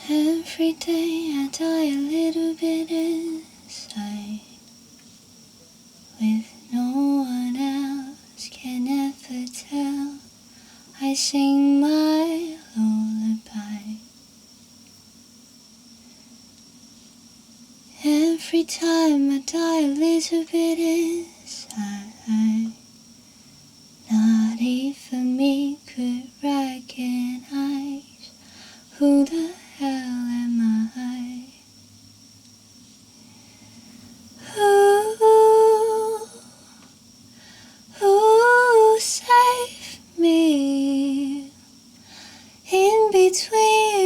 Every day I die a little bit inside, with no one else can ever tell. I sing my lullaby. Every time I die a little bit inside, not even me could recognize who the hell am I? Who save me in between